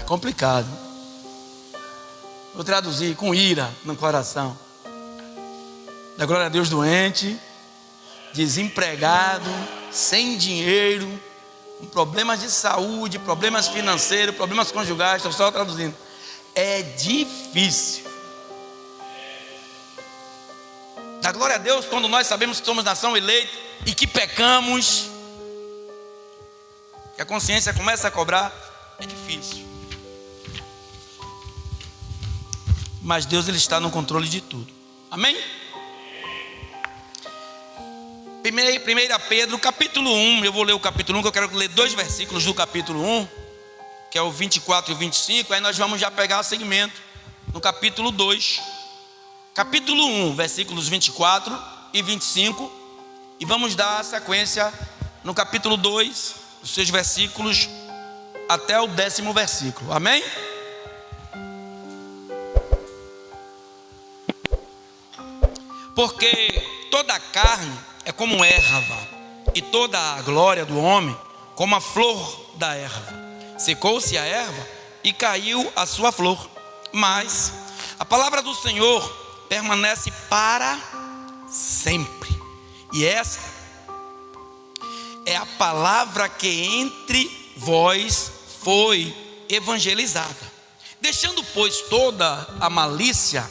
Complicado. Vou traduzir: com ira no coração. Da glória a Deus, doente, desempregado, sem dinheiro, com problemas de saúde, problemas financeiros, problemas conjugais. Estou só traduzindo. É difícil. Da glória a Deus, quando nós sabemos que somos nação eleita e que pecamos, que a consciência começa a cobrar, é difícil. Mas Deus, Ele está no controle de tudo. Amém? 1 Pedro, capítulo 1. Eu vou ler o capítulo 1, que eu quero ler 2 versículos do capítulo 1, que é o 24 e o 25. Aí nós vamos já pegar o segmento no capítulo 2. Capítulo 1, versículos 24 e 25. E vamos dar a sequência no capítulo 2, os 6 versículos até o 10º versículo. Amém? Porque toda a carne é como erva, e toda a glória do homem como a flor da erva. Secou-se a erva e caiu a sua flor, mas a palavra do Senhor permanece para sempre. E esta é a palavra que entre vós foi evangelizada. Deixando, pois, toda a malícia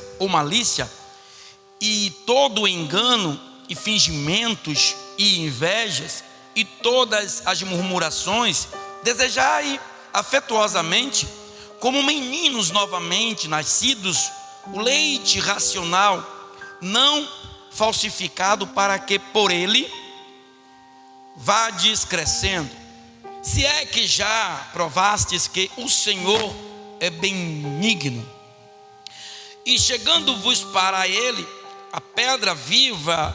e todo o engano e fingimentos e invejas e todas as murmurações, desejai afetuosamente, como meninos novamente nascidos, o leite racional, não falsificado, para que por ele vades crescendo. Se é que já provastes que o Senhor é benigno, e chegando-vos para ele, a pedra viva,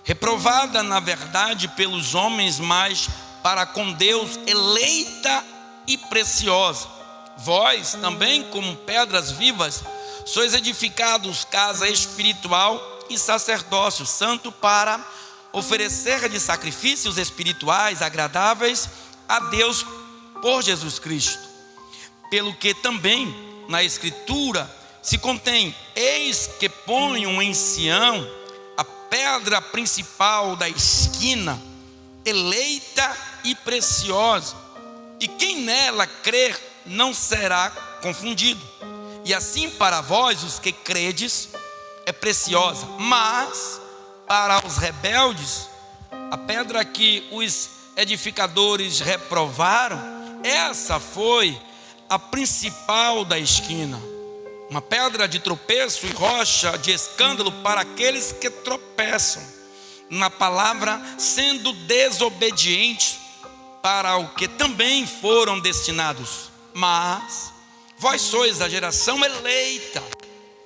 reprovada na verdade pelos homens, mas para com Deus eleita e preciosa, vós também, como pedras vivas, sois edificados casa espiritual e sacerdócio santo, para oferecer de sacrifícios espirituais agradáveis a Deus por Jesus Cristo. Pelo que também na Escritura se contém: eis que ponho em Sião a pedra principal da esquina, eleita e preciosa, e quem nela crer não será confundido. E assim para vós, os que credes, é preciosa, mas para os rebeldes, a pedra que os edificadores reprovaram, essa foi a principal da esquina, uma pedra de tropeço e rocha de escândalo para aqueles que tropeçam na palavra, sendo desobedientes para o que também foram destinados. Mas vós sois a geração eleita,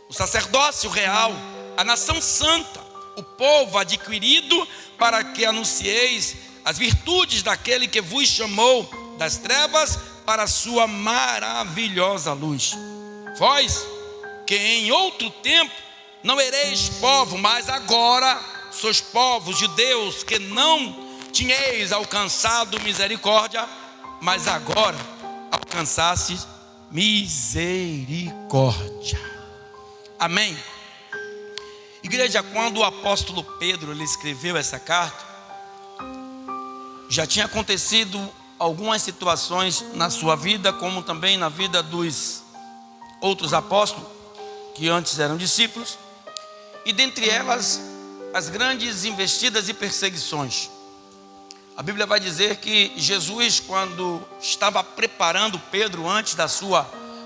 o sacerdócio real, a nação santa, o povo adquirido, para que anuncieis as virtudes daquele que vos chamou das trevas para a sua maravilhosa luz. Vós, que em outro tempo não ereis povo, mas agora sois povos de Deus, que não tinhais alcançado misericórdia, mas agora alcançastes misericórdia. Amém? Igreja, quando o apóstolo Pedro ele escreveu essa carta, já tinha acontecido algumas situações na sua vida, como também na vida dos outros apóstolos, que antes eram discípulos, e dentre elas, as grandes investidas e perseguições. A Bíblia vai dizer que Jesus, quando estava preparando Pedro antes da sua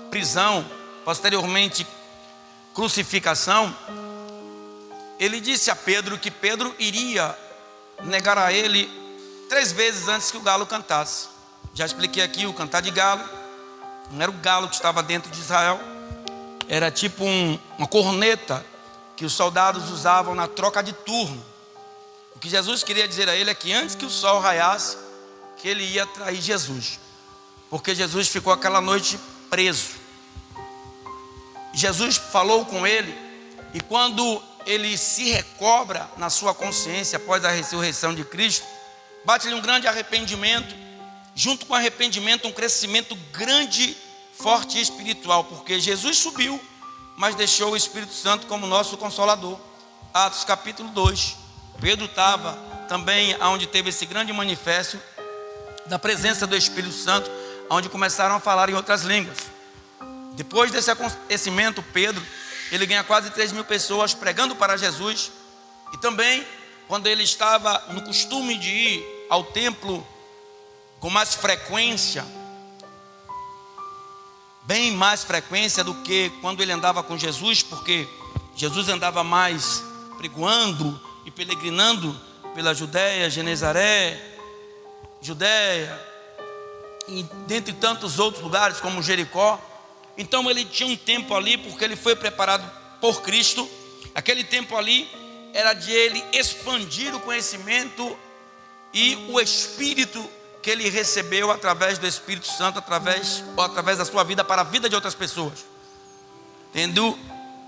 prisão, posteriormente crucificação, ele disse a Pedro que Pedro iria negar a ele 3 vezes antes que o galo cantasse. Já expliquei aqui o cantar de galo. Não era o galo que estava dentro de Israel, era tipo uma corneta que os soldados usavam na troca de turno. O que Jesus queria dizer a ele é que antes que o sol raiasse, que ele ia trair Jesus, porque Jesus ficou aquela noite preso. Jesus falou com ele, e quando ele se recobra na sua consciência após a ressurreição de Cristo, bate-lhe um grande arrependimento. Junto com o arrependimento, um crescimento grande, forte e espiritual, porque Jesus subiu, mas deixou o Espírito Santo como nosso Consolador. Atos capítulo 2, Pedro estava também onde teve esse grande manifesto da presença do Espírito Santo, onde começaram a falar em outras línguas. Depois desse acontecimento, Pedro, ele ganha quase 3.000 pessoas pregando para Jesus. E também, quando ele estava no costume de ir ao templo com mais frequência, bem mais frequência do que quando ele andava com Jesus, porque Jesus andava mais pregoando e peregrinando pela Judéia, Genezaré, Judéia, e dentre tantos outros lugares como Jericó. Então ele tinha um tempo ali, porque ele foi preparado por Cristo. Aquele tempo ali era de ele expandir o conhecimento e o Espírito que ele recebeu através do Espírito Santo, através da sua vida para a vida de outras pessoas. Tendo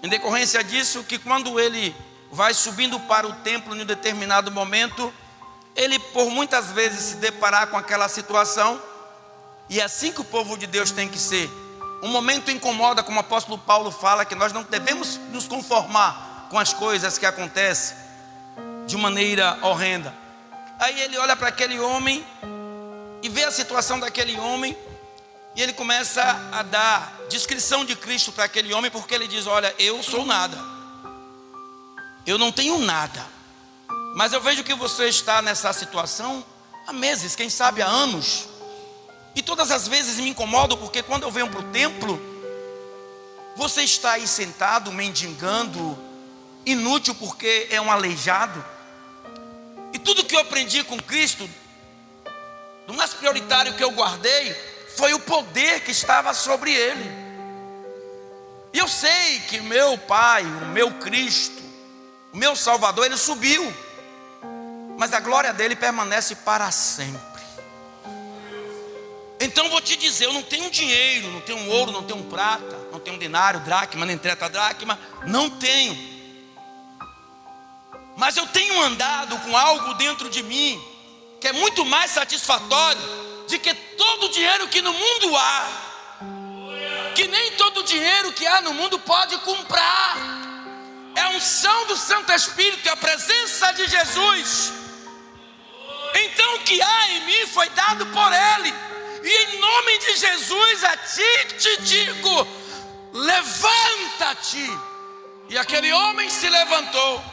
em decorrência disso, que quando ele vai subindo para o templo em um determinado momento, ele por muitas vezes se deparar com aquela situação, e é assim que o povo de Deus tem que ser. Um momento incomoda, como o apóstolo Paulo fala, que nós não devemos nos conformar com as coisas que acontecem de maneira horrenda. Aí ele olha para aquele homem e vê a situação daquele homem, e ele começa a dar descrição de Cristo para aquele homem, porque ele diz: olha, eu sou nada, eu não tenho nada, mas eu vejo que você está nessa situação há meses, quem sabe há anos. E todas as vezes me incomodo, porque quando eu venho para o templo, você está aí sentado, mendigando, inútil porque é um aleijado. E tudo que eu aprendi com Cristo, do mais prioritário que eu guardei, foi o poder que estava sobre ele. E eu sei que meu Pai, o meu Cristo, o meu Salvador, ele subiu, mas a glória dele permanece para sempre. Então vou te dizer, eu não tenho dinheiro, não tenho ouro, não tenho prata, não tenho denário, dracma, nem tetradracma, não tenho. Mas eu tenho andado com algo dentro de mim, que é muito mais satisfatório de que todo o dinheiro que no mundo há, que nem todo o dinheiro que há no mundo pode comprar. É a unção do Santo Espírito, é a presença de Jesus. Então o que há em mim foi dado por Ele. E em nome de Jesus a ti te digo: levanta-te. E aquele homem se levantou.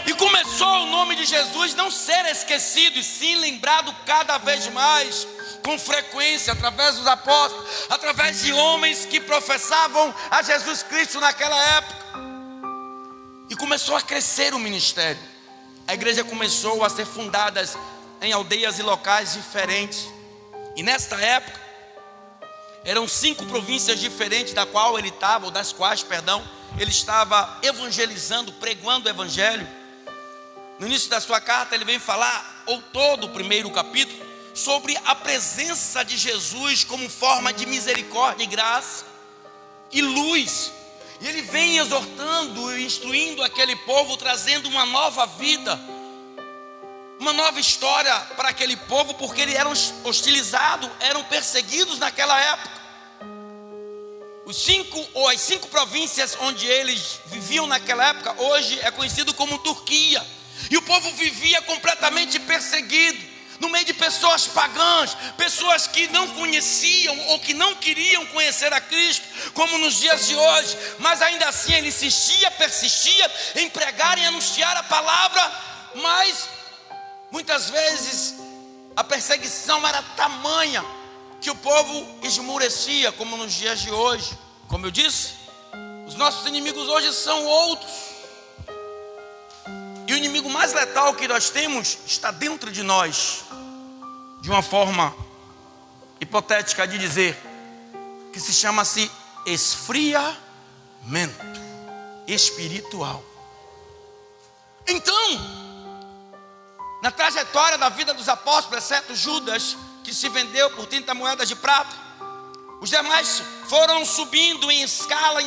E começou o nome de Jesus não ser esquecido, e sim lembrado cada vez mais, com frequência, através dos apóstolos, através de homens que professavam a Jesus Cristo naquela época. E começou a crescer o ministério. A igreja começou a ser fundada em aldeias e locais diferentes. E nesta época, eram 5 províncias diferentes das quais ele estava evangelizando, pregando o evangelho. No início da sua carta, ele vem falar, ou todo o primeiro capítulo, sobre a presença de Jesus como forma de misericórdia e graça e luz. E ele vem exortando e instruindo aquele povo, trazendo uma nova vida, uma nova história para aquele povo, porque eles eram hostilizados, eram perseguidos naquela época. As 5 províncias onde eles viviam naquela época, hoje é conhecido como Turquia. E o povo vivia completamente perseguido, no meio de pessoas pagãs, pessoas que não conheciam ou que não queriam conhecer a Cristo, como nos dias de hoje. Mas ainda assim ele insistia, persistia em pregar e anunciar a palavra. Mas muitas vezes a perseguição era tamanha que o povo esmurecia, como nos dias de hoje. Como eu disse, os nossos inimigos hoje são outros. E o inimigo mais letal que nós temos está dentro de nós, de uma forma hipotética de dizer, que se chama-se esfriamento espiritual. Então, na trajetória da vida dos apóstolos, exceto Judas, que se vendeu por 30 moedas de prata, os demais foram subindo em escala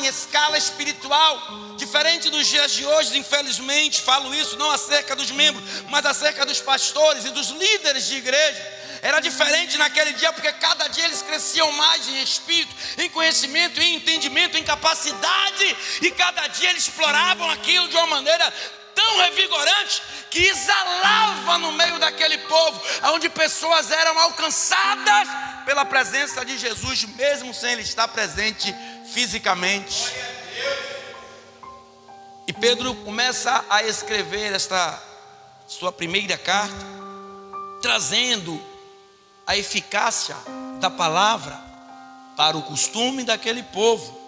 espiritual, diferente dos dias de hoje. Infelizmente, falo isso não acerca dos membros, mas acerca dos pastores e dos líderes de igreja. era diferente naquele dia, porque cada dia eles cresciam mais em espírito, em conhecimento, em entendimento, em capacidade, e cada dia eles exploravam aquilo de uma maneira tão revigorante, que exalava no meio daquele povo, onde pessoas eram alcançadas pela presença de Jesus, mesmo sem ele estar presente fisicamente. E Pedro começa a escrever esta sua primeira carta, trazendo a eficácia da palavra para o costume daquele povo,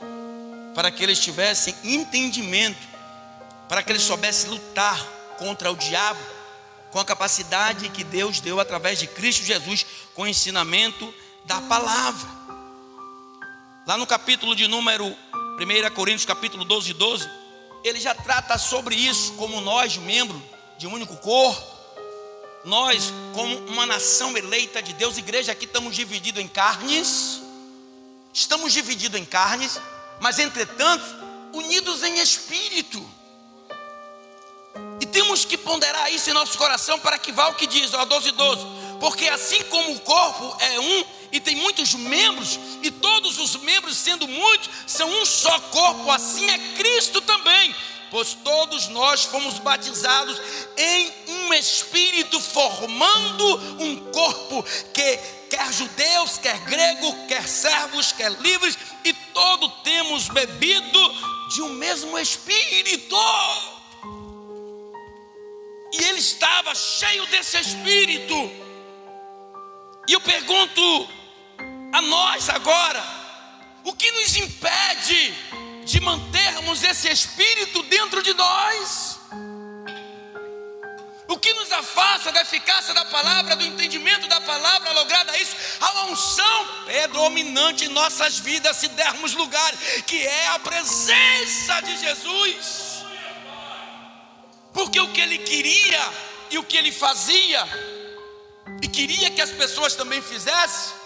para que eles tivessem entendimento, para que eles soubessem lutar contra o diabo, com a capacidade que Deus deu através de Cristo Jesus, com o ensinamento da palavra. Lá no capítulo de número 1 Coríntios, capítulo 12, ele já trata sobre isso, como nós, membros de um único corpo, nós, como uma nação eleita de Deus, igreja, aqui estamos divididos em carnes, mas entretanto, unidos em espírito. E temos que ponderar isso em nosso coração, para que vá o que diz, 12, porque assim como o corpo é um e tem muitos membros, e todos os membros, sendo muitos, são um só corpo, assim é Cristo também, pois todos nós fomos batizados em um espírito, formando um corpo, que quer judeus, quer grego, quer servos, quer livres, e todos temos bebido de um mesmo espírito. E ele estava cheio desse espírito. E eu pergunto a nós agora, o que nos impede de mantermos esse espírito dentro de nós? O que nos afasta da eficácia da palavra, do entendimento da palavra, lograda isso, a unção predominante em nossas vidas, se dermos lugar, que é a presença de Jesus? Porque o que ele queria e o que ele fazia, e queria que as pessoas também fizessem,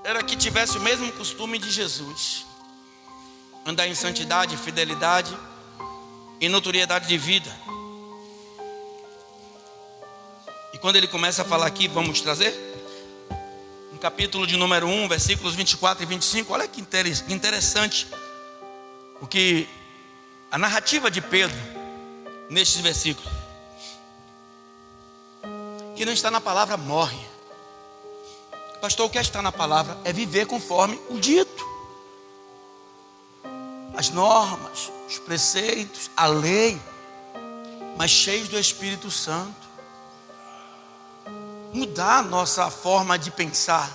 era que tivesse o mesmo costume de Jesus: andar em santidade, fidelidade e notoriedade de vida. E quando ele começa a falar aqui, vamos trazer no capítulo de número 1, versículos 24 e 25, olha que interessante o que a narrativa de Pedro nestes versículos. Que não está na palavra morre. Pastor, o que está na palavra é viver conforme o dito, as normas, os preceitos, a lei, mas cheios do Espírito Santo. Mudar a nossa forma de pensar,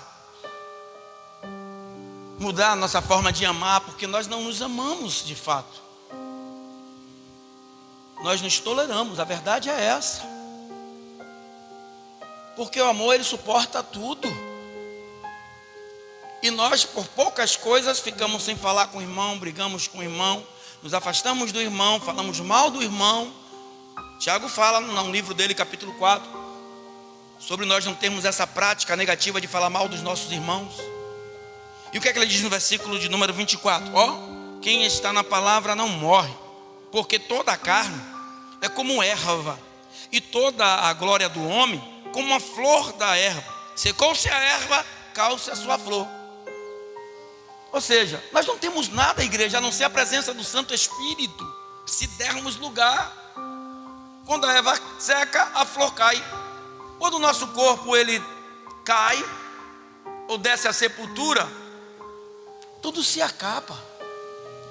mudar a nossa forma de amar, porque nós não nos amamos de fato. Nós nos toleramos, a verdade é essa. Porque o amor, ele suporta tudo. E nós, por poucas coisas, ficamos sem falar com o irmão, brigamos com o irmão, nos afastamos do irmão, falamos mal do irmão. Tiago fala no livro dele, capítulo 4, sobre nós não termos essa prática negativa de falar mal dos nossos irmãos. E o que é que ele diz no versículo de número 24? Quem está na palavra não morre, porque toda a carne é como erva, e toda a glória do homem como a flor da erva. Secou-se a erva, caiu-se a sua flor. Ou seja, nós não temos nada, igreja, a não ser a presença do Santo Espírito, se dermos lugar. Quando a erva seca, a flor cai. Quando o nosso corpo ele cai ou desce à sepultura, tudo se acaba,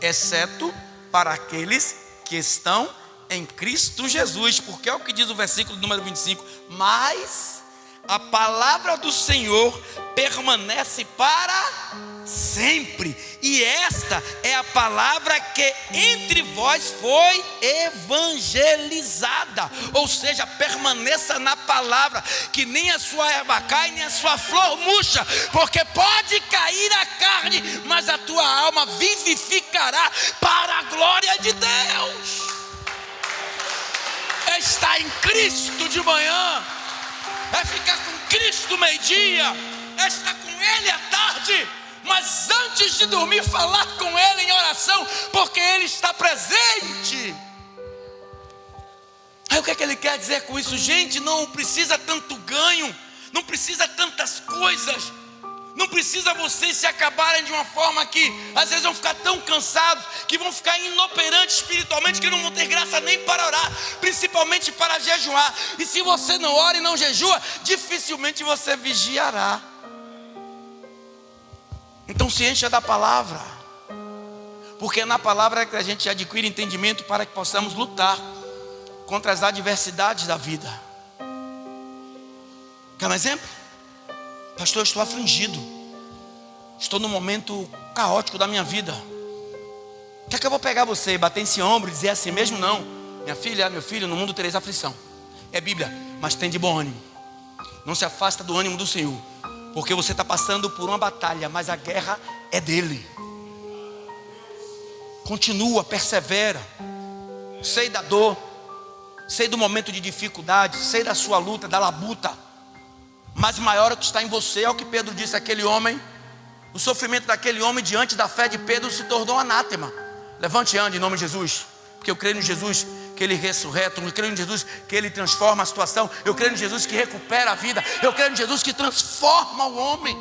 exceto para aqueles que estão em Cristo Jesus, porque é o que diz o versículo número 25: mas a palavra do Senhor permanece para sempre, e esta é a palavra que entre vós foi evangelizada. Ou seja, permaneça na palavra, que nem a sua erva cai, nem a sua flor murcha, porque pode cair a carne, mas a tua alma vivificará para a glória de Deus. É estar em Cristo de manhã, é ficar com Cristo meio-dia, é estar com Ele à tarde, mas antes de dormir falar com Ele em oração, porque Ele está presente. Aí o que é que Ele quer dizer com isso? Gente, não precisa tanto ganho não precisa tantas coisas, não precisa vocês se acabarem de uma forma que às vezes vão ficar tão cansados, que vão ficar inoperantes espiritualmente, que não vão ter graça nem para orar, principalmente para jejuar. E se você não ora e não jejua, dificilmente você vigiará. Então se encha da palavra, porque é na palavra que a gente adquire entendimento para que possamos lutar contra as adversidades da vida. Quer um exemplo? Pastor, eu estou afligido, estou num momento caótico da minha vida. Quer que eu vou pegar você e bater em esse ombro e dizer assim mesmo? Não, minha filha, meu filho, no mundo tereis aflição. É Bíblia, mas tem de bom ânimo. Não se afasta do ânimo do Senhor, porque você está passando por uma batalha, mas a guerra é dele. Continua, persevera. Sei da dor, sei do momento de dificuldade, sei da sua luta, da labuta, mas maior é o que está em você. É o que Pedro disse àquele homem. O sofrimento daquele homem diante da fé de Pedro se tornou anátema. Levante e ande em nome de Jesus, porque eu creio em Jesus que Ele ressurreta, eu creio em Jesus que Ele transforma a situação, eu creio em Jesus que recupera a vida, eu creio em Jesus que transforma o homem.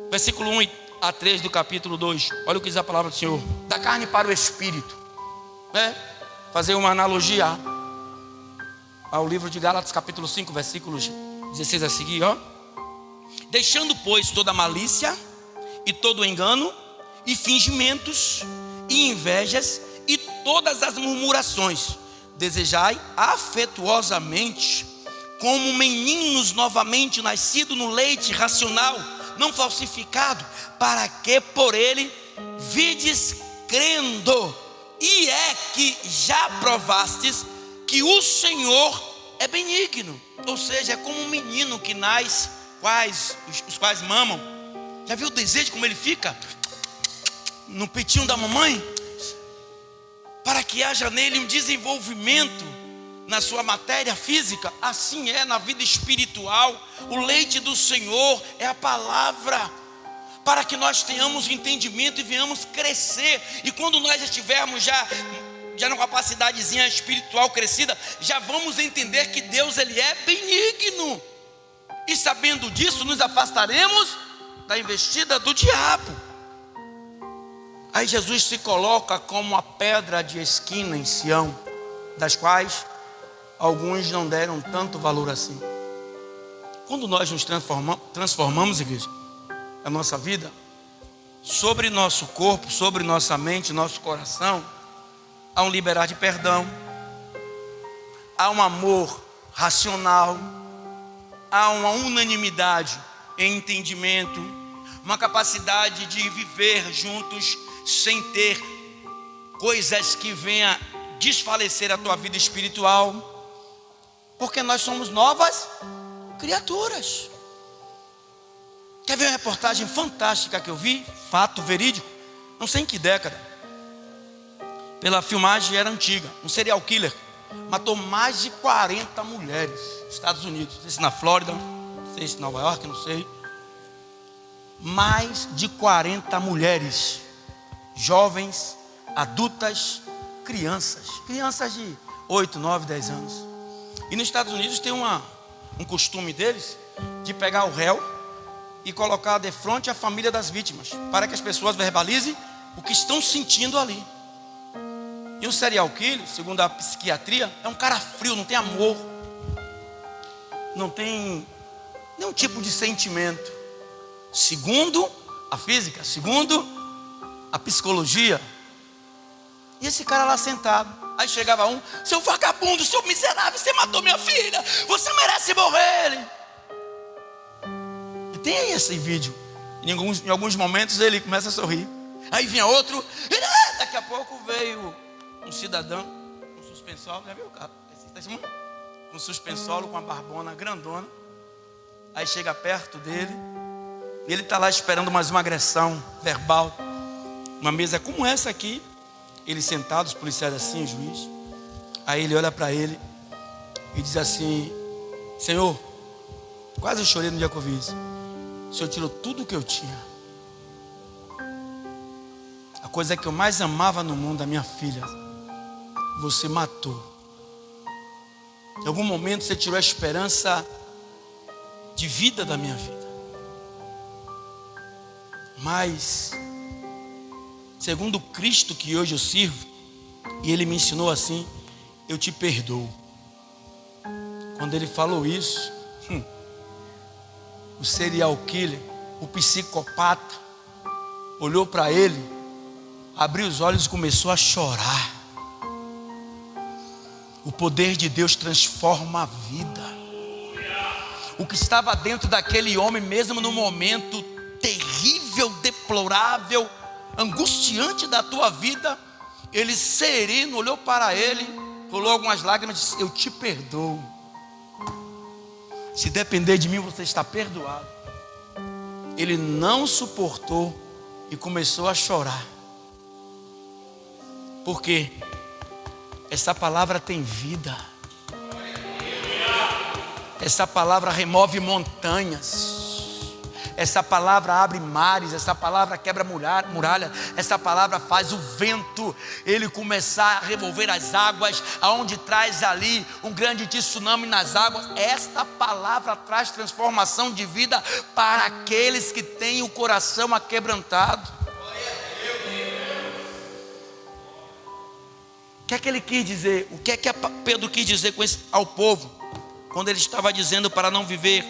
Versículo 1 a 3 do capítulo 2, olha o que diz a palavra do Senhor. Da carne para o espírito, fazer uma analogia ao livro de Gálatas capítulo 5, versículos 16 a seguir, deixando pois toda malícia e todo engano e fingimentos e invejas e todas as murmurações, desejai afetuosamente como meninos novamente nascidos no leite racional, não falsificado, para que por ele vides crendo. E é que já provastes que o Senhor é benigno. Ou seja, é como um menino que nasce, os quais mamam. Já viu o desejo como ele fica no peitinho da mamãe? Para que haja nele um desenvolvimento na sua matéria física. Assim é na vida espiritual. O leite do Senhor é a palavra, para que nós tenhamos entendimento e venhamos crescer. E quando nós já estivermos já numa capacidadezinha espiritual crescida, já vamos entender que Deus, Ele é benigno. E sabendo disso, nos afastaremos da investida do diabo. Aí Jesus se coloca como a pedra de esquina em Sião, das quais alguns não deram tanto valor assim. Quando nós nos transformamos, igreja, a nossa vida, sobre nosso corpo, sobre nossa mente, nosso coração, há um liberar de perdão, há um amor racional, há uma unanimidade em entendimento, uma capacidade de viver juntos sem ter coisas que venham desfalecer a tua vida espiritual, porque nós somos novas criaturas. Quer ver uma reportagem fantástica que eu vi? Fato verídico, não sei em que década. Pela filmagem era antiga. Um serial killer matou mais de 40 mulheres nos Estados Unidos. Não sei se na Flórida, não sei se em Nova York, não sei. Mais de 40 mulheres, jovens, adultas, crianças de 8, 9, 10 anos. E nos Estados Unidos tem um costume deles de pegar o réu e colocar de frente a família das vítimas, para que as pessoas verbalizem o que estão sentindo ali. E o serial killer, segundo a psiquiatria, é um cara frio, não tem amor, não tem nenhum tipo de sentimento. Segundo a física, segundo a psicologia. E esse cara lá sentado, aí chegava um: seu vagabundo, seu miserável, você matou minha filha, você merece morrer. E tem aí esse vídeo. Em alguns momentos ele começa a sorrir. Aí vinha outro, e daqui a pouco veio um cidadão com suspensório, já viu o cara? Um suspensório com uma barbona grandona. Aí chega perto dele, e ele está lá esperando mais uma agressão verbal. Uma mesa como essa aqui, ele sentado, os policiais assim, o juiz. Aí ele olha para ele e diz assim: Senhor, quase eu chorei no dia que eu vi isso. O Senhor tirou tudo o que eu tinha. A coisa que eu mais amava no mundo, a minha filha, você matou. Em algum momento você tirou a esperança de vida da minha vida. Mas, segundo o Cristo que hoje eu sirvo, e Ele me ensinou assim, eu te perdoo. Quando Ele falou isso, o serial killer, o psicopata, olhou para ele, abriu os olhos e começou a chorar. O poder de Deus transforma a vida. O que estava dentro daquele homem, mesmo no momento terrível, deplorável, angustiante da tua vida, ele sereno olhou para ele, rolou algumas lágrimas e disse: eu te perdoo. Se depender de mim, você está perdoado. Ele não suportou e começou a chorar. Por quê? Essa palavra tem vida. Essa palavra remove montanhas. Essa palavra abre mares. Essa palavra quebra muralha. Essa palavra faz o vento ele começar a revolver as águas, aonde traz ali um grande tsunami nas águas. Esta palavra traz transformação de vida para aqueles que têm o coração aquebrantado. O que é que ele quis dizer? O que é que Pedro quis dizer com ao povo? Quando ele estava dizendo para não viver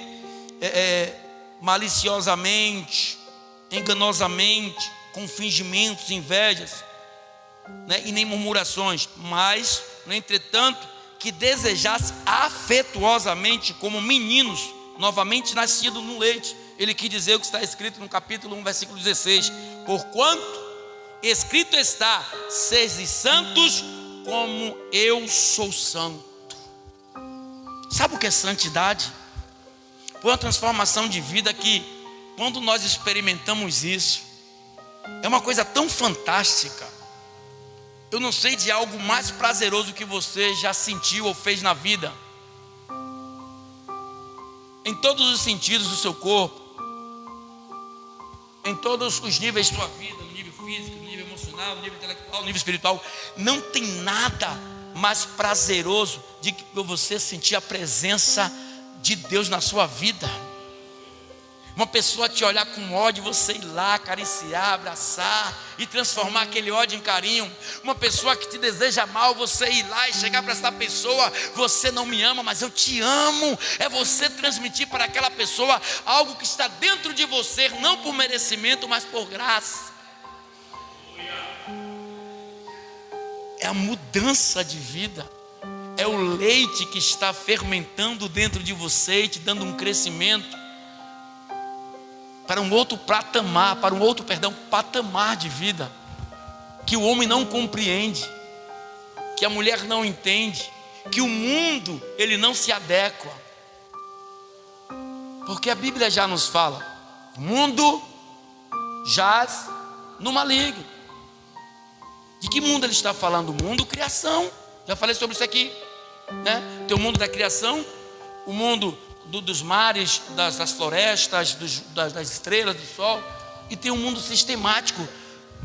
maliciosamente, enganosamente, com fingimentos, invejas, né, e nem murmurações, mas, no entretanto, que desejasse afetuosamente como meninos, novamente nascidos no leite. Ele quis dizer o que está escrito no capítulo 1, versículo 16: porquanto escrito está, sede santos como eu sou santo. Sabe o que é santidade? Foi uma transformação de vida que, quando nós experimentamos isso, é uma coisa tão fantástica. Eu não sei de algo mais prazeroso que você já sentiu ou fez na vida, em todos os sentidos do seu corpo, em todos os níveis da sua vida, no nível físico, no nível emocional, no nível intelectual, no nível espiritual. Não tem nada mais prazeroso de que você sentir a presença de Deus na sua vida. Uma pessoa te olhar com ódio, você ir lá acariciar, abraçar e transformar aquele ódio em carinho. Uma pessoa que te deseja mal, você ir lá e chegar para essa pessoa: você não me ama, mas eu te amo. É você transmitir para aquela pessoa algo que está dentro de você, não por merecimento, mas por graça. É a mudança de vida. É o leite que está fermentando dentro de você e te dando um crescimento para um outro patamar, patamar de vida que o homem não compreende, que a mulher não entende, que o mundo ele não se adequa. Porque a Bíblia já nos fala: o mundo jaz no maligno. De que mundo ele está falando? O mundo criação. Já falei sobre isso aqui, né? Tem o mundo da criação, o mundo dos mares, das florestas, das estrelas, do sol, e tem um mundo sistemático.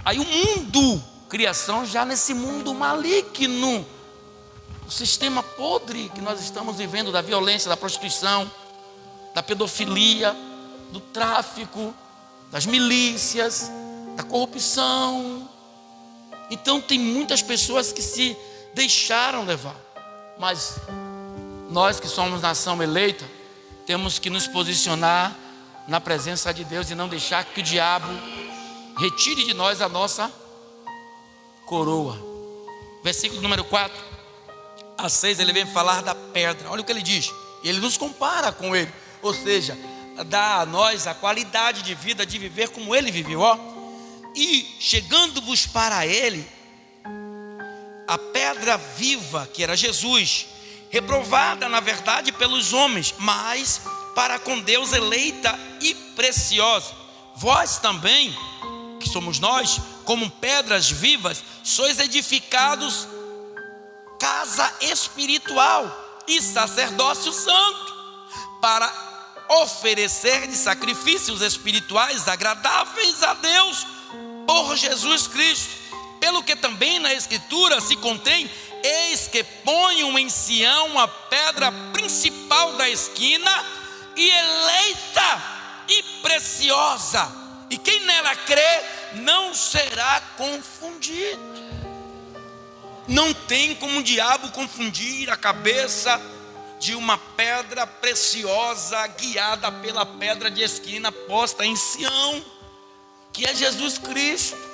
Aí o mundo criação, já nesse mundo maligno, o sistema podre que nós estamos vivendo, da violência, da prostituição, da pedofilia, do tráfico, das milícias, da corrupção. Então tem muitas pessoas que se deixaram levar, mas nós que somos nação eleita, temos que nos posicionar na presença de Deus e não deixar que o diabo retire de nós a nossa coroa. Versículo número 4 a 6, ele vem falar da pedra. Olha o que ele diz. Ele nos compara com ele, ou seja, dá a nós a qualidade de vida de viver como ele viveu. E chegando-vos para ele, a pedra viva, que era Jesus, reprovada na verdade pelos homens, mas para com Deus eleita e preciosa. Vós também, que somos nós, como pedras vivas, sois edificados casa espiritual e sacerdócio santo, para oferecer de sacrifícios espirituais agradáveis a Deus por Jesus Cristo. Pelo que também na Escritura se contém: eis que ponho em Sião a pedra principal da esquina, e eleita e preciosa, e quem nela crê não será confundido. Não tem como o diabo confundir a cabeça de uma pedra preciosa, guiada pela pedra de esquina posta em Sião, que é Jesus Cristo.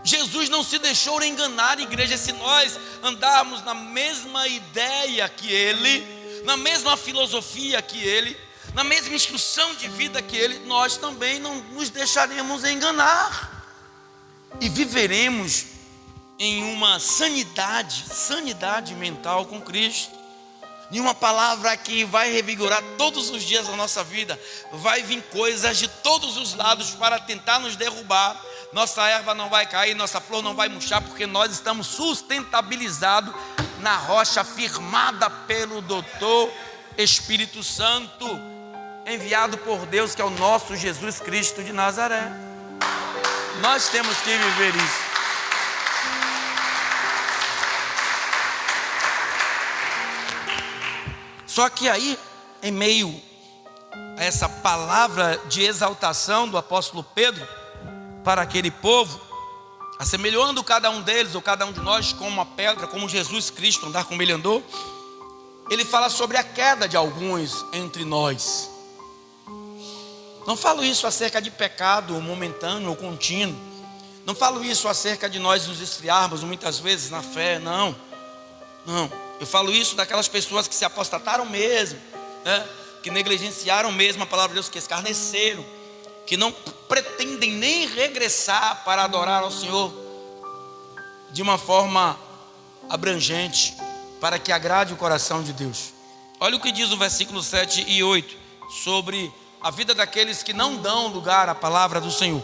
Jesus não se deixou enganar, igreja. Se nós andarmos na mesma ideia que Ele, na mesma filosofia que Ele, na mesma instrução de vida que Ele, nós também não nos deixaremos enganar e viveremos em uma sanidade mental com Cristo, em uma palavra que vai revigorar todos os dias da nossa vida. Vai vir coisas de todos os lados para tentar nos derrubar. Nossa erva não vai cair, nossa flor não vai murchar, porque nós estamos sustentabilizados na rocha firmada pelo Doutor Espírito Santo, enviado por Deus, que é o nosso Jesus Cristo de Nazaré. Nós temos que viver isso. Só que aí, em meio a essa palavra de exaltação do apóstolo Pedro para aquele povo, assemelhando cada um deles, ou cada um de nós, como uma pedra, como Jesus Cristo, andar como Ele andou, Ele fala sobre a queda de alguns entre nós. Não falo isso acerca de pecado momentâneo ou contínuo. Não falo isso acerca de nós nos esfriarmos muitas vezes na fé, não. Eu falo isso daquelas pessoas que se apostataram mesmo, né? Que negligenciaram mesmo a palavra de Deus, que escarneceram, que não pretendem nem regressar para adorar ao Senhor de uma forma abrangente, para que agrade o coração de Deus. Olha o que diz o versículo 7 e 8 sobre a vida daqueles que não dão lugar à palavra do Senhor.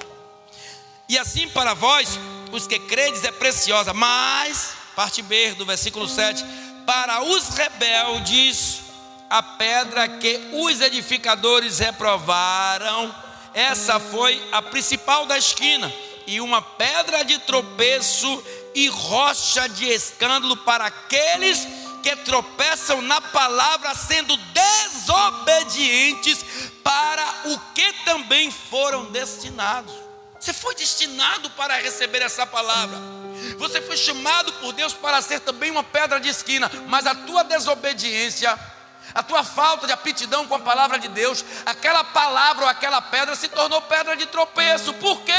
E assim para vós, os que credes, é preciosa, mas, parte B do versículo 7, para os rebeldes, a pedra que os edificadores reprovaram, essa foi a principal da esquina, e uma pedra de tropeço e rocha de escândalo para aqueles que tropeçam na palavra, sendo desobedientes para o que também foram destinados. Você foi destinado para receber essa palavra. Você foi chamado por Deus para ser também uma pedra de esquina, mas a tua desobediência, a tua falta de aptidão com a palavra de Deus, aquela palavra ou aquela pedra se tornou pedra de tropeço. Por quê?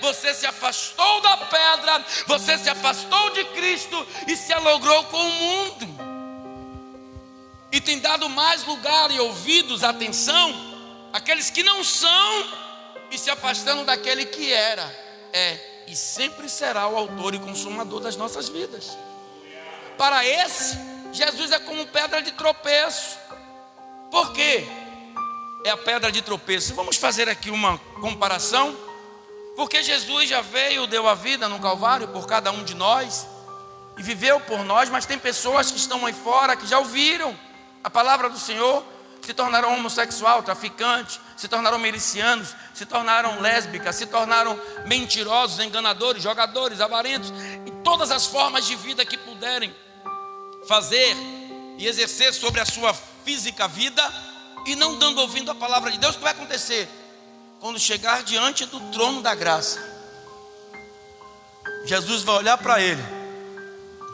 Você se afastou da pedra, você se afastou de Cristo e se alogrou com o mundo, e tem dado mais lugar e ouvidos, atenção, àqueles que não são, e se afastando daquele que era, e sempre será o autor e consumador das nossas vidas. Para esse, Jesus é como pedra de tropeço. Por quê? É a pedra de tropeço. Vamos fazer aqui uma comparação. Porque Jesus já veio, deu a vida no Calvário por cada um de nós e viveu por nós, mas tem pessoas que estão aí fora que já ouviram a palavra do Senhor, se tornaram homossexual, traficante, se tornaram milicianos, se tornaram lésbicas, se tornaram mentirosos, enganadores, jogadores, avarentos, e todas as formas de vida que puderem fazer e exercer sobre a sua física vida, e não dando ouvido a palavra de Deus. O que vai acontecer? Quando chegar diante do trono da graça, Jesus vai olhar para ele,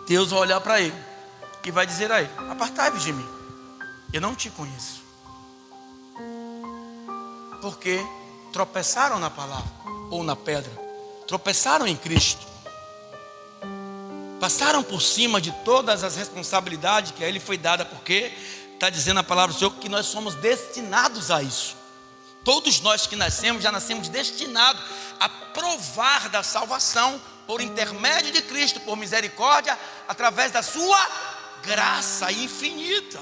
Deus vai olhar para ele e vai dizer a ele: apartai-vos de mim, eu não te conheço. Porque tropeçaram na palavra ou na pedra, tropeçaram em Cristo, passaram por cima de todas as responsabilidades que a ele foi dada, porque está dizendo a palavra do Senhor que nós somos destinados a isso. Todos nós que nascemos, já nascemos destinados a provar da salvação por intermédio de Cristo, por misericórdia, através da sua graça infinita.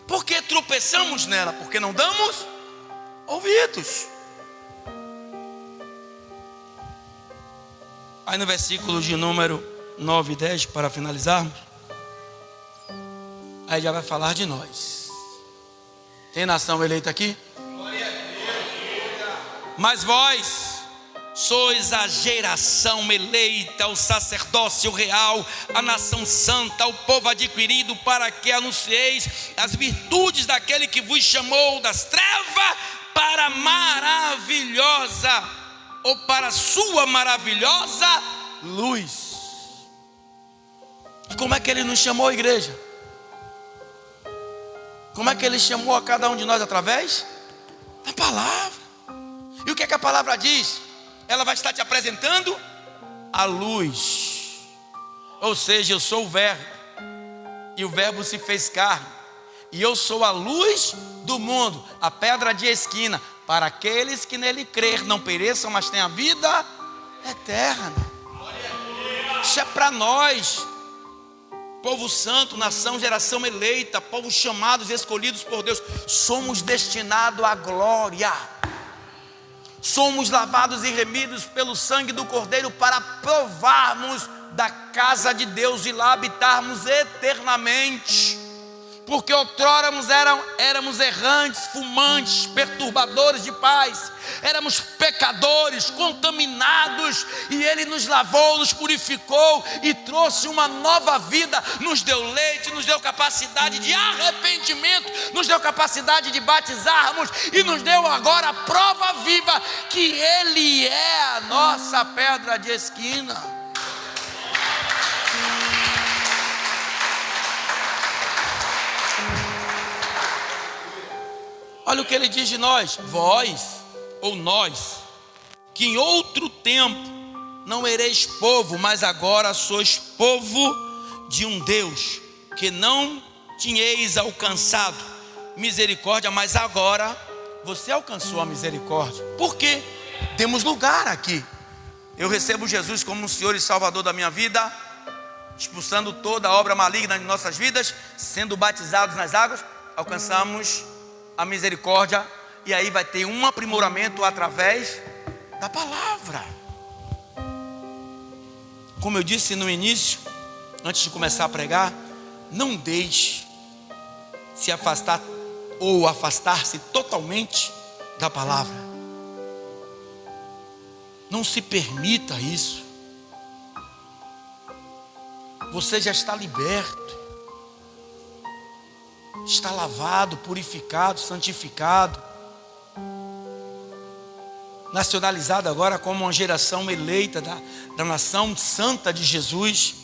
Por que tropeçamos nela? Porque não damos ouvidos. Aí no versículo de número 9 e 10, para finalizarmos, aí já vai falar de nós. Tem nação eleita aqui? Mas vós sois a geração eleita, o sacerdócio real, a nação santa, o povo adquirido, para que anuncieis as virtudes daquele que vos chamou das trevas para a maravilhosa, ou para a sua maravilhosa luz. E como é que ele nos chamou, igreja? Como é que ele chamou a cada um de nós? Através da palavra. E o que é que a palavra diz? Ela vai estar te apresentando a luz. Ou seja, eu sou o verbo, e o verbo se fez carne, e eu sou a luz do mundo, a pedra de esquina, para aqueles que nele crer não pereçam, mas tenham a vida eterna. Isso é para nós, povo santo, nação, geração eleita, povo chamados e escolhidos por Deus. Somos destinados à glória. Somos lavados e remidos pelo sangue do Cordeiro para provarmos da casa de Deus e lá habitarmos eternamente. Porque outrora éramos errantes, fumantes, perturbadores de paz, éramos pecadores, contaminados, e Ele nos lavou, nos purificou e trouxe uma nova vida, nos deu leite, nos deu capacidade de arrependimento, nos deu capacidade de batizarmos e nos deu agora a prova viva que Ele é a nossa pedra de esquina. Olha o que ele diz de nós: vós, ou nós, que em outro tempo não ereis povo, mas agora sois povo de um Deus, que não tinhais alcançado misericórdia, mas agora você alcançou a misericórdia. Por quê? Temos lugar aqui. Eu recebo Jesus como o Senhor e Salvador da minha vida, expulsando toda a obra maligna de nossas vidas, sendo batizados nas águas, alcançamos a misericórdia, e aí vai ter um aprimoramento através da palavra. Como eu disse no início, antes de começar a pregar, não deixe se afastar ou afastar-se totalmente da palavra. Não se permita isso. Você já está liberto, está lavado, purificado, santificado, nacionalizado agora como uma geração eleita da nação santa de Jesus.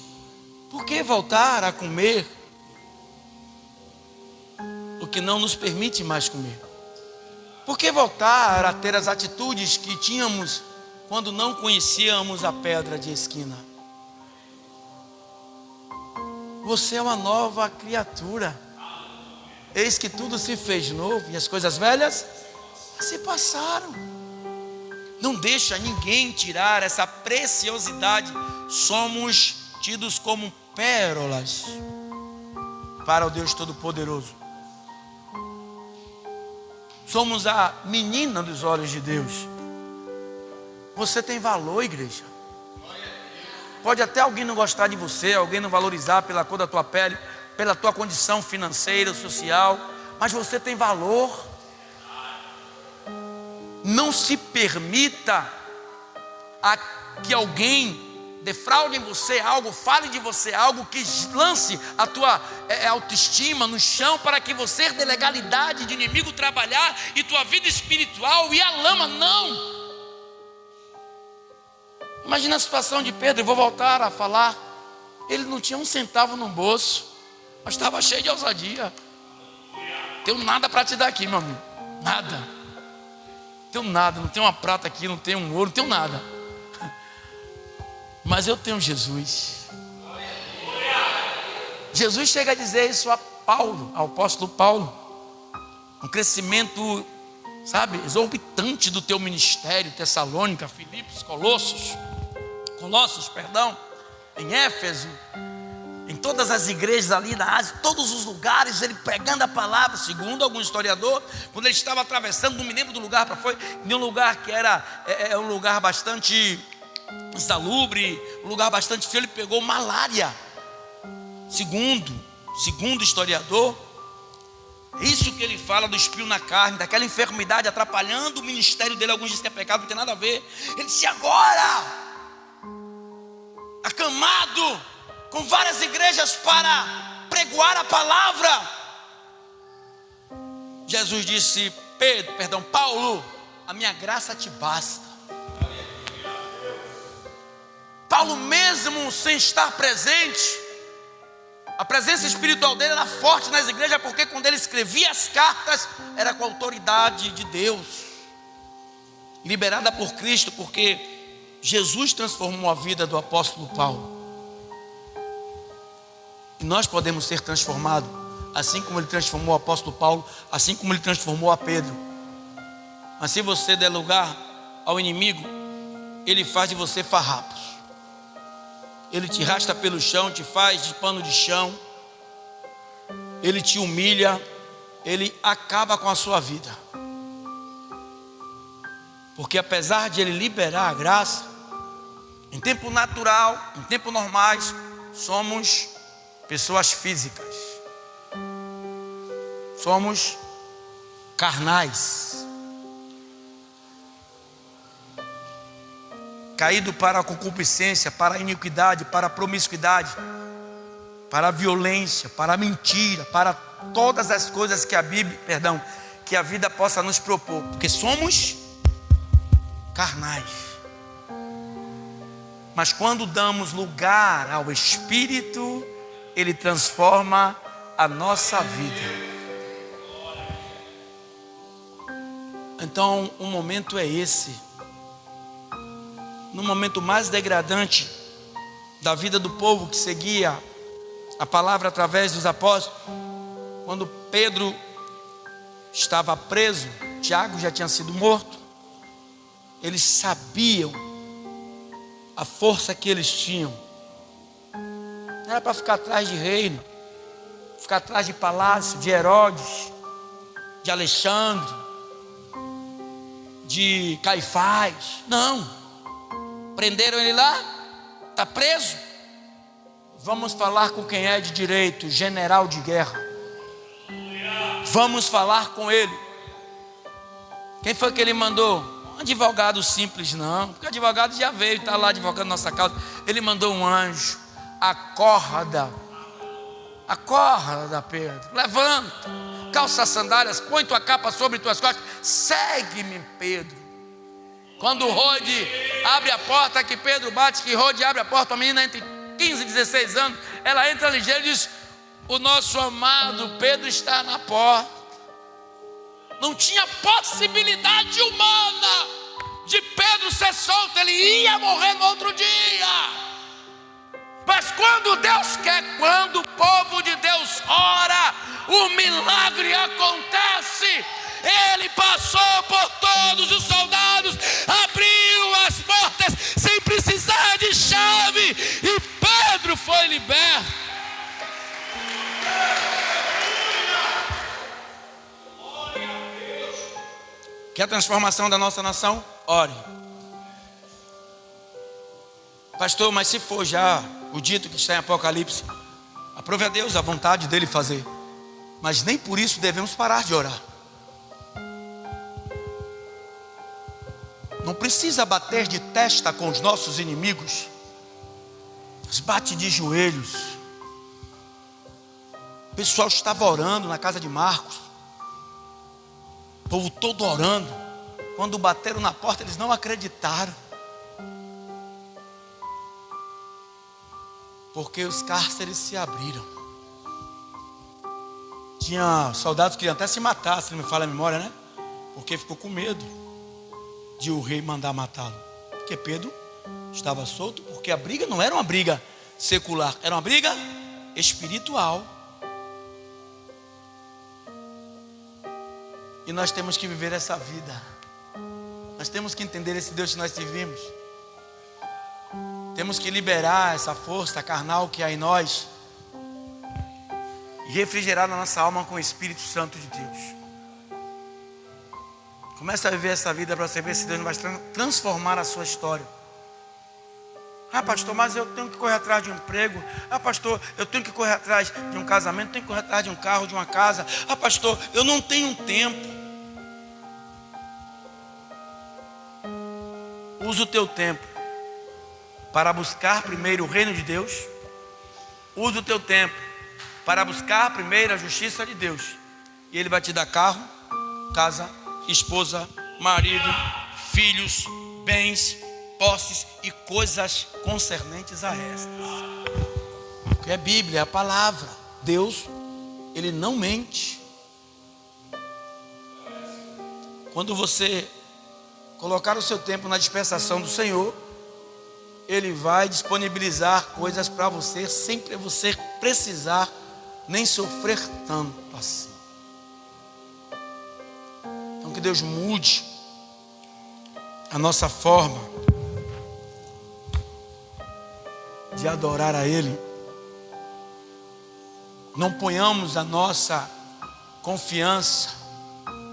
Por que voltar a comer o que não nos permite mais comer? Por que voltar a ter as atitudes que tínhamos quando não conhecíamos a pedra de esquina? Você é uma nova criatura. Eis que tudo se fez novo e as coisas velhas se passaram. Não deixa ninguém tirar essa preciosidade. Somos tidos como pérolas para o Deus Todo-Poderoso. Somos a menina dos olhos de Deus. Você tem valor, igreja. Pode até alguém não gostar de você, alguém não valorizar pela cor da tua pele, pela tua condição financeira, social, mas você tem valor. Não se permita que alguém defraude em você algo, fale de você algo, que lance a tua autoestima no chão, para que você dê legalidade de inimigo trabalhar e tua vida espiritual e a lama. Não. Imagina a situação de Pedro. Eu vou voltar a falar. Ele não tinha um centavo no bolso, mas estava cheio de ousadia. Tenho nada para te dar aqui, meu amigo. Nada. Tenho nada. Não tenho uma prata aqui, não tenho um ouro, não tenho nada. Mas eu tenho Jesus. Jesus chega a dizer isso a Paulo, ao apóstolo Paulo. Um crescimento, sabe, exorbitante do teu ministério. Tessalônica, Filipos, Colossos, em Éfeso, em todas as igrejas ali na Ásia, todos os lugares, ele pregando a palavra. Segundo algum historiador, quando ele estava atravessando, não me lembro do lugar para foi, de um lugar que era um lugar bastante insalubre, um lugar bastante frio, ele pegou malária. Segundo historiador, É isso que ele fala do espinho na carne, daquela enfermidade atrapalhando o ministério dele. Alguns dizem que é pecado, não tem nada a ver. Ele disse: agora, acamado com várias igrejas para pregoar a palavra, Jesus disse: Paulo, a minha graça te basta. Paulo, mesmo sem estar presente, a presença espiritual dele era forte nas igrejas, porque quando ele escrevia as cartas, era com a autoridade de Deus, liberada por Cristo, porque Jesus transformou a vida do apóstolo Paulo. E nós podemos ser transformados, assim como ele transformou o apóstolo Paulo, assim como ele transformou a Pedro. Mas se você der lugar ao inimigo, ele faz de você farrapos. Ele te arrasta pelo chão, te faz de pano de chão. Ele te humilha. Ele acaba com a sua vida. Porque apesar de ele liberar a graça, em tempo natural, em tempo normais, somos pessoas físicas. Somos carnais. Caído para a concupiscência, para a iniquidade, para a promiscuidade, para a violência, para a mentira, para todas as coisas que que a vida possa nos propor, porque somos carnais. Mas quando damos lugar ao Espírito, Ele transforma a nossa vida. Então, o momento é esse. No momento mais degradante da vida do povo que seguia a palavra através dos apóstolos, quando Pedro estava preso, Tiago já tinha sido morto, eles sabiam a força que eles tinham. Não era para ficar atrás de reino, ficar atrás de palácio, de Herodes, de Alexandre, de Caifás. Não. Prenderam ele lá, está preso. Vamos falar com quem é de direito, general de guerra. Vamos falar com ele. Quem foi que ele mandou? Um advogado simples, não, porque o advogado já veio, está lá advogando nossa causa. Ele mandou um anjo. Acorda, Pedro, levanta, calça as sandálias, põe tua capa sobre tuas costas, segue-me, Pedro. Quando Rode abre a porta, que Pedro bate, que Rode abre a porta, uma menina entre 15 e 16 anos, ela entra ligeira e diz: o nosso amado Pedro está na porta. Não tinha possibilidade humana de Pedro ser solto, ele ia morrer no outro dia. Mas quando Deus quer, quando o povo de Deus ora, o milagre acontece. Ele passou por todos os soldados, abriu as portas sem precisar de chave, e Pedro foi liberto. Quer a transformação da nossa nação? Ore. Pastor, mas se for já o dito que está em Apocalipse, aprove a Deus a vontade dele fazer, mas nem por isso devemos parar de orar. Não precisa bater de testa com os nossos inimigos, mas bate de joelhos. O pessoal estava orando na casa de Marcos, o povo todo orando. Quando bateram na porta, eles não acreditaram, porque os cárceres se abriram. Tinha soldados que queriam até se matar, se não me falha a memória, né? Porque ficou com medo de o rei mandar matá-lo. Porque Pedro estava solto, porque a briga não era uma briga secular, era uma briga espiritual. E nós temos que viver essa vida. Nós temos que entender esse Deus que nós servimos. Temos que liberar essa força carnal que há em nós e refrigerar na nossa alma com o Espírito Santo de Deus. Comece a viver essa vida para você ver se Deus não vai transformar a sua história. Ah, pastor, mas eu tenho que correr atrás de um emprego. Ah, pastor, eu tenho que correr atrás de um casamento, tenho que correr atrás de um carro, de uma casa. Ah, pastor, eu não tenho tempo. Usa o teu tempo para buscar primeiro o reino de Deus. Usa o teu tempo para buscar primeiro a justiça de Deus. E Ele vai te dar carro, casa, esposa, marido, filhos, bens, posses e coisas concernentes a estas. Porque é Bíblia, é a palavra. Deus, Ele não mente. Quando você colocar o seu tempo na dispensação do Senhor, Ele vai disponibilizar coisas para você, sem você precisar nem sofrer tanto assim. Então que Deus mude a nossa forma de adorar a Ele. Não ponhamos a nossa confiança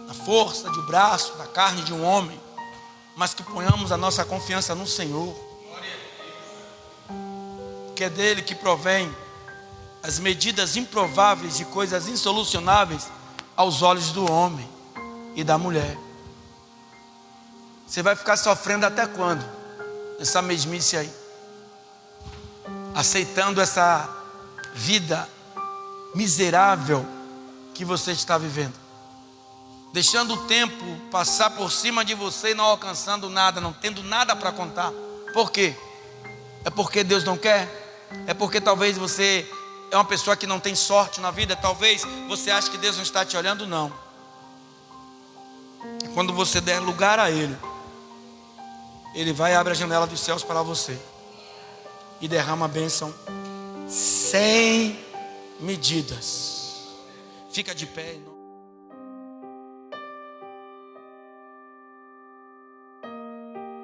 na força de braço, na carne de um homem, mas que ponhamos a nossa confiança no Senhor, que é dele que provém as medidas improváveis de coisas insolucionáveis aos olhos do homem e da mulher. Você vai ficar sofrendo até quando? Essa mesmice aí, aceitando essa vida miserável que você está vivendo, deixando o tempo passar por cima de você e não alcançando nada, não tendo nada para contar. Por quê? É porque Deus não quer? É porque talvez você é uma pessoa que não tem sorte na vida? Talvez você ache que Deus não está te olhando? Não. É quando você der lugar a Ele, Ele vai abrir a janela dos céus para você e derrama a bênção sem medidas. Fica de pé.